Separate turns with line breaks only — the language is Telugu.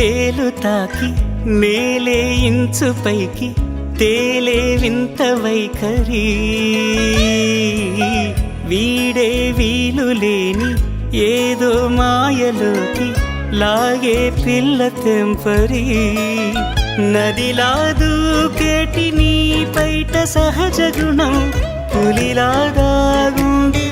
వేలు తాకి నేలే ఇంచు పైకి తేలే వింత వైఖరి వీడే వీలు లేని ఏదో మాయలోకి లాగే పిల్ల తెంపరి నదిలా దూకేటి నీ పైట సహజ గుణం పులిలా దాగుంది